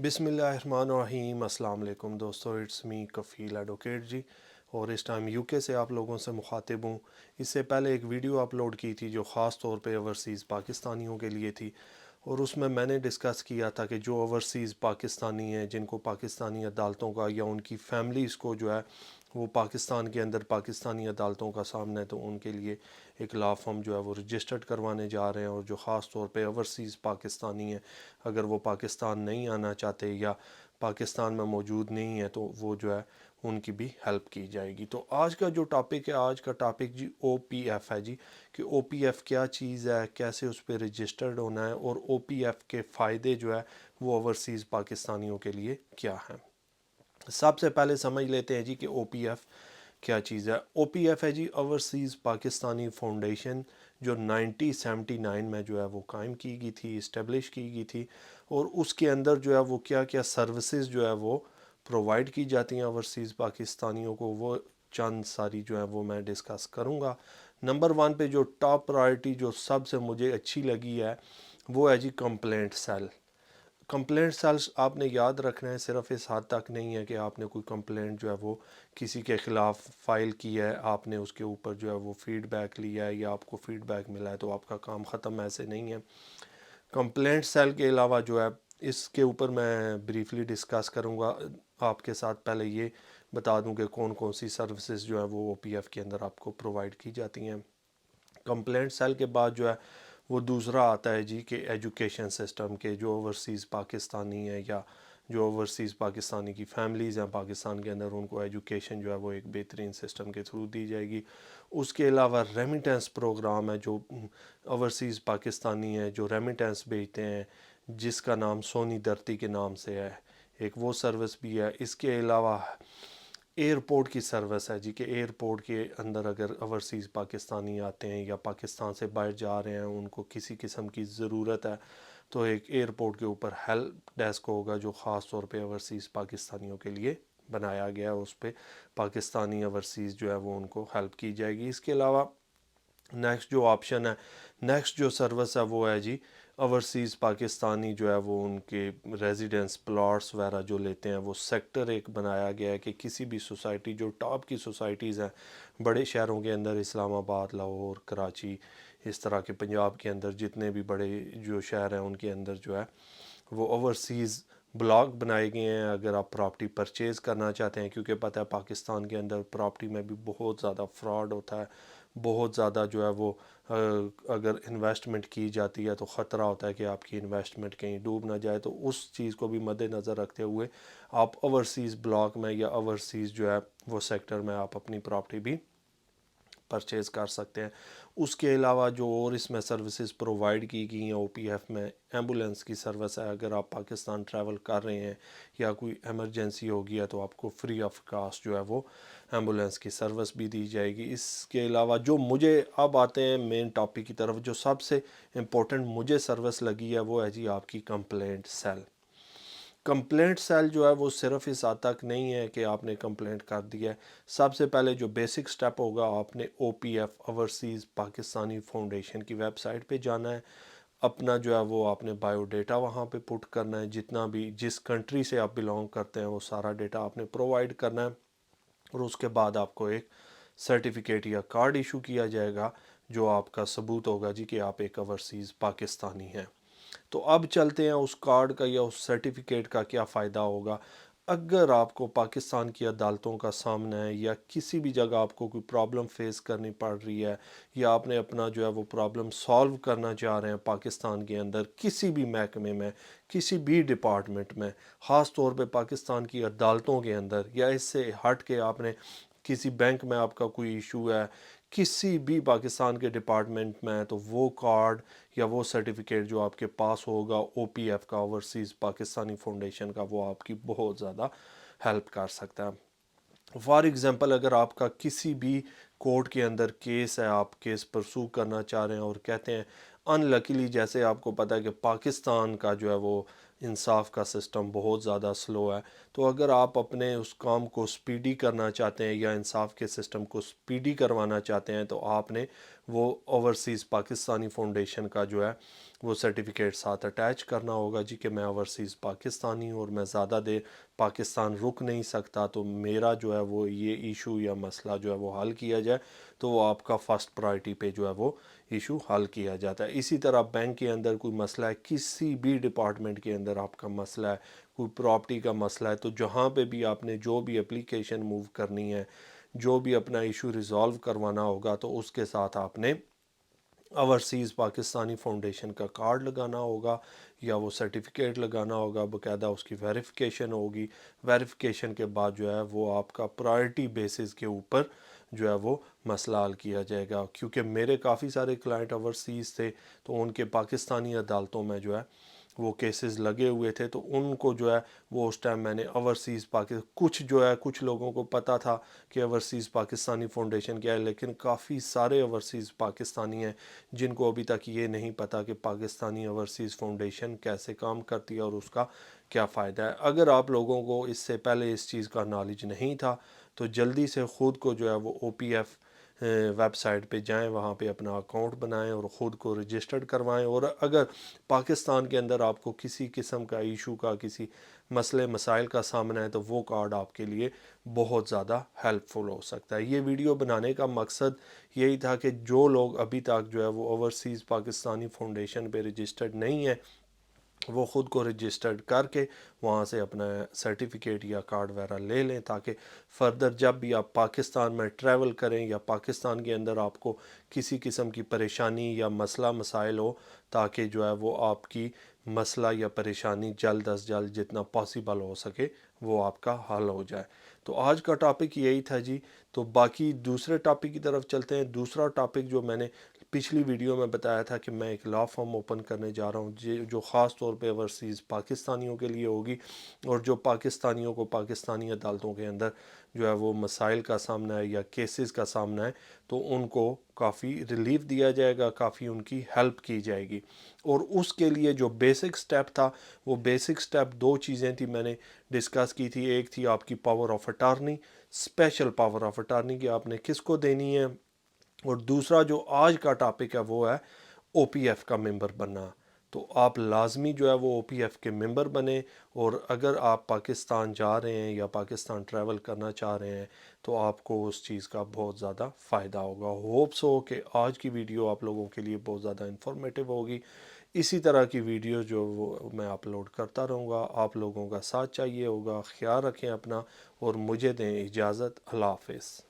بسم اللہ الرحمن الرحیم۔ السلام علیکم دوستو، اٹس می کفیل ایڈوکیٹ جی، اور اس ٹائم یو کے سے آپ لوگوں سے مخاطب ہوں۔ اس سے پہلے ایک ویڈیو اپلوڈ کی تھی جو خاص طور پہ اوورسیز پاکستانیوں کے لیے تھی، اور اس میں نے ڈسکس کیا تھا کہ جو اوورسیز پاکستانی ہیں جن کو پاکستانی عدالتوں کا یا ان کی فیملیز کو جو ہے وہ پاکستان کے اندر پاکستانی عدالتوں کا سامنا ہے، تو ان کے لیے ایک لا فرم جو ہے وہ رجسٹرڈ کروانے جا رہے ہیں، اور جو خاص طور پہ اوورسیز پاکستانی ہیں اگر وہ پاکستان نہیں آنا چاہتے یا پاکستان میں موجود نہیں ہے تو وہ جو ہے ان کی بھی ہیلپ کی جائے گی۔ تو آج کا جو ٹاپک ہے، آج کا ٹاپک جی او پی ایف ہے جی، کہ او پی ایف کیا چیز ہے، کیسے اس پہ رجسٹرڈ ہونا ہے، اور او پی ایف کے فائدے جو ہے وہ اوورسیز پاکستانیوں کے لیے کیا ہیں۔ سب سے پہلے سمجھ لیتے ہیں جی کہ او پی ایف کیا چیز ہے۔ او پی ایف ہے جی اوورسیز پاکستانی فاؤنڈیشن، جو 1979 میں جو ہے وہ قائم کی گئی تھی، اسٹیبلش کی گئی تھی، اور اس کے اندر جو ہے وہ کیا کیا سروسز جو ہے وہ پرووائڈ کی جاتی ہیں اوورسیز پاکستانیوں کو، وہ چند ساری جو ہے وہ میں ڈسکس کروں گا۔ نمبر 1 پہ جو ٹاپ پرائرٹی جو سب سے مجھے اچھی لگی ہے وہ ہے جی کمپلینٹ سیل۔ کمپلینٹ سیلز آپ نے یاد رکھنا ہے، صرف اس حد تک نہیں ہے کہ آپ نے کوئی کمپلینٹ جو ہے وہ کسی کے خلاف فائل کی ہے، آپ نے اس کے اوپر جو ہے وہ فیڈ بیک لیا ہے یا آپ کو فیڈ بیک ملا ہے تو آپ کا کام ختم، ایسے نہیں ہے۔ کمپلینٹ سیل کے علاوہ جو ہے اس کے اوپر میں بریفلی ڈسکس کروں گا، آپ کے ساتھ پہلے یہ بتا دوں کہ کون کون سی سروسز جو ہے وہ او پی ایف کے اندر آپ کو پرووائڈ کی جاتی ہیں۔ کمپلینٹ سیل کے بعد جو ہے وہ دوسرا آتا ہے جی کہ ایجوکیشن سسٹم کے جو اوورسیز پاکستانی ہے یا جو اوورسیز پاکستانی کی فیملیز ہیں پاکستان کے اندر، ان کو ایجوکیشن جو ہے وہ ایک بہترین سسٹم کے تھرو دی جائے گی۔ اس کے علاوہ ریمیٹنس پروگرام ہے، جو اوورسیز پاکستانی ہے جو ریمیٹنس بھیجتے ہیں جس کا نام سونی دھرتی کے نام سے ہے، ایک وہ سروس بھی ہے۔ اس کے علاوہ ایئرپورٹ کی سروس ہے جی، کہ ایئرپورٹ کے اندر اگر اوورسیز پاکستانی آتے ہیں یا پاکستان سے باہر جا رہے ہیں، ان کو کسی قسم کی ضرورت ہے تو ایک ایئرپورٹ کے اوپر ہیلپ ڈیسک ہوگا جو خاص طور پہ اوورسیز پاکستانیوں کے لیے بنایا گیا ہے، اس پہ پاکستانی اوورسیز جو ہے وہ ان کو ہیلپ کی جائے گی۔ اس کے علاوہ نیکسٹ جو آپشن ہے، نیکسٹ جو سروس ہے وہ ہے جی اوورسیز پاکستانی جو ہے وہ ان کے ریزیڈنس پلاٹس وغیرہ جو لیتے ہیں، وہ سیکٹر ایک بنایا گیا ہے کہ کسی بھی سوسائٹی جو ٹاپ کی سوسائٹیز ہیں بڑے شہروں کے اندر، اسلام آباد، لاہور، کراچی، اس طرح کے پنجاب کے اندر جتنے بھی بڑے جو شہر ہیں ان کے اندر جو ہے وہ اوورسیز بلاک بنائے گئے ہیں۔ اگر آپ پراپرٹی پرچیز کرنا چاہتے ہیں، کیونکہ پتہ ہے پاکستان کے اندر پراپرٹی میں بھی بہت زیادہ فراڈ ہوتا ہے، بہت زیادہ جو ہے وہ اگر انویسٹمنٹ کی جاتی ہے تو خطرہ ہوتا ہے کہ آپ کی انویسٹمنٹ کہیں ڈوب نہ جائے، تو اس چیز کو بھی مد نظر رکھتے ہوئے آپ اوورسیز بلاک میں یا اوورسیز جو ہے وہ سیکٹر میں آپ اپنی پراپرٹی بھی پرچیز کر سکتے ہیں۔ اس کے علاوہ جو اور اس میں سروسز پرووائڈ کی گئی ہیں او پی ایف میں، ایمبولینس کی سروس ہے، اگر آپ پاکستان ٹریول کر رہے ہیں یا کوئی ایمرجنسی ہو گیا تو آپ کو فری آف کاسٹ جو ہے وہ ایمبولینس کی سروس بھی دی جائے گی۔ اس کے علاوہ جو مجھے اب آتے ہیں مین ٹاپک کی طرف، جو سب سے امپورٹنٹ مجھے سروس لگی ہے وہ ہے جی آپ کی کمپلینٹ سیل۔ کمپلینٹ سیل جو ہے وہ صرف اس حد تک نہیں ہے کہ آپ نے کمپلینٹ کر دیا ہے، سب سے پہلے جو بیسک سٹیپ ہوگا، آپ نے O P F overseas Pakistani foundation کی ویب سائٹ پہ جانا ہے، اپنا جو ہے وہ آپ نے بایو ڈیٹا وہاں پہ پٹ کرنا ہے، جتنا بھی جس کنٹری سے آپ بلانگ کرتے ہیں وہ سارا ڈیٹا آپ نے پرووائڈ کرنا ہے، اور اس کے بعد آپ کو ایک سرٹیفکیٹ یا کارڈ ایشو کیا جائے گا جو آپ کا ثبوت ہوگا جی کہ آپ ایک اوورسیز پاکستانی ہیں۔ تو اب چلتے ہیں اس کارڈ کا یا اس سرٹیفکیٹ کا کیا فائدہ ہوگا۔ اگر آپ کو پاکستان کی عدالتوں کا سامنا ہے یا کسی بھی جگہ آپ کو کوئی پرابلم فیس کرنی پڑ رہی ہے، یا آپ نے اپنا جو ہے وہ پرابلم سالو کرنا چاہ رہے ہیں پاکستان کے اندر کسی بھی محکمے میں، کسی بھی ڈپارٹمنٹ میں، خاص طور پہ پاکستان کی عدالتوں کے اندر، یا اس سے ہٹ کے آپ نے کسی بینک میں آپ کا کوئی ایشو ہے، کسی بھی پاکستان کے ڈپارٹمنٹ میں، تو وہ کارڈ یا وہ سرٹیفکیٹ جو آپ کے پاس ہوگا او پی ایف کا، اوورسیز پاکستانی فاؤنڈیشن کا، وہ آپ کی بہت زیادہ ہیلپ کر سکتا ہے۔ فار ایگزامپل اگر آپ کا کسی بھی کورٹ کے اندر کیس ہے، آپ کیس پرسو کرنا چاہ رہے ہیں اور کہتے ہیں ان لکیلی، جیسے آپ کو پتہ ہے کہ پاکستان کا جو ہے وہ انصاف کا سسٹم بہت زیادہ سلو ہے، تو اگر آپ اپنے اس کام کو سپیڈی کرنا چاہتے ہیں یا انصاف کے سسٹم کو سپیڈی کروانا چاہتے ہیں، تو آپ نے وہ اوورسیز پاکستانی فاؤنڈیشن کا جو ہے وہ سرٹیفکیٹ ساتھ اٹیچ کرنا ہوگا جی کہ میں اوورسیز پاکستانی ہوں اور میں زیادہ دیر پاکستان رک نہیں سکتا، تو میرا جو ہے وہ یہ ایشو یا مسئلہ جو ہے وہ حل کیا جائے، تو وہ آپ کا فرسٹ پرائرٹی پہ جو ہے وہ ایشو حل کیا جاتا ہے۔ اسی طرح بینک کے اندر کوئی مسئلہ ہے، کسی بھی ڈپارٹمنٹ کے اندر آپ کا مسئلہ ہے، کوئی پراپرٹی کا مسئلہ ہے، تو جہاں پہ بھی آپ نے جو بھی اپلیکیشن موو کرنی ہے، جو بھی اپنا ایشو ریزالو کروانا ہوگا، تو اس کے ساتھ آپ نے اوورسیز پاکستانی فاؤنڈیشن کا کارڈ لگانا ہوگا یا وہ سرٹیفکیٹ لگانا ہوگا، باقاعدہ اس کی ویریفیکیشن ہوگی۔ ویریفیکیشن کے بعد جو ہے وہ آپ کا پرائرٹی بیسس کے اوپر جو ہے وہ مسئلہ حل کیا جائے گا۔ کیونکہ میرے کافی سارے کلائنٹ اوورسیز تھے، تو ان کے پاکستانی عدالتوں میں جو ہے وہ کیسز لگے ہوئے تھے، تو ان کو جو ہے وہ اس ٹائم میں نے اوورسیز کچھ لوگوں کو پتہ تھا کہ اوورسیز پاکستانی فاؤنڈیشن کیا ہے، لیکن کافی سارے اوورسیز پاکستانی ہیں جن کو ابھی تک یہ نہیں پتہ کہ پاکستانی اوورسیز فاؤنڈیشن کیسے کام کرتی ہے اور اس کا کیا فائدہ ہے۔ اگر آپ لوگوں کو اس سے پہلے اس چیز کا نالج نہیں تھا تو جلدی سے خود کو جو ہے وہ او پی ایف ویب سائٹ پہ جائیں، وہاں پہ اپنا اکاؤنٹ بنائیں اور خود کو رجسٹرڈ کروائیں۔ اور اگر پاکستان کے اندر آپ کو کسی قسم کا ایشو کا، کسی مسئلے مسائل کا سامنا ہے، تو وہ کارڈ آپ کے لیے بہت زیادہ ہیلپ فل ہو سکتا ہے۔ یہ ویڈیو بنانے کا مقصد یہی تھا کہ جو لوگ ابھی تک جو ہے وہ اوورسیز پاکستانی فاؤنڈیشن پہ رجسٹرڈ نہیں ہیں، وہ خود کو رجسٹرڈ کر کے وہاں سے اپنا سرٹیفکیٹ یا کارڈ وغیرہ لے لیں، تاکہ فردر جب بھی آپ پاکستان میں ٹریول کریں یا پاکستان کے اندر آپ کو کسی قسم کی پریشانی یا مسئلہ مسائل ہو، تاکہ جو ہے وہ آپ کی مسئلہ یا پریشانی جلد از جلد جتنا پاسبل ہو سکے وہ آپ کا حل ہو جائے۔ تو آج کا ٹاپک یہی تھا جی۔ تو باقی دوسرے ٹاپک کی طرف چلتے ہیں۔ دوسرا ٹاپک جو میں نے پچھلی ویڈیو میں بتایا تھا کہ میں ایک لا فرم اوپن کرنے جا رہا ہوں جو خاص طور پہ اوورسیز پاکستانیوں کے لیے ہوگی، اور جو پاکستانیوں کو پاکستانی عدالتوں کے اندر جو ہے وہ مسائل کا سامنا ہے یا کیسز کا سامنا ہے، تو ان کو کافی ریلیف دیا جائے گا، کافی ان کی ہیلپ کی جائے گی۔ اور اس کے لیے جو بیسک سٹیپ تھا، وہ بیسک سٹیپ دو چیزیں تھی میں نے ڈسکس کی تھی۔ ایک تھی آپ کی power of attorney, special power of attorney کہ آپ نے کس کو دینی ہے، اور دوسرا جو آج کا ٹاپک ہے وہ ہے او پی ایف کا ممبر بننا۔ تو آپ لازمی جو ہے وہ او پی ایف کے ممبر بنیں، اور اگر آپ پاکستان جا رہے ہیں یا پاکستان ٹریول کرنا چاہ رہے ہیں تو آپ کو اس چیز کا بہت زیادہ فائدہ ہوگا۔ ہوپس ہو کہ آج کی ویڈیو آپ لوگوں کے لیے بہت زیادہ انفارمیٹیو ہوگی۔ اسی طرح کی ویڈیو جو وہ میں اپلوڈ کرتا رہوں گا۔ آپ لوگوں کا ساتھ چاہیے ہوگا۔ خیال رکھیں اپنا، اور مجھے دیں اجازت۔ اللہ حافظ۔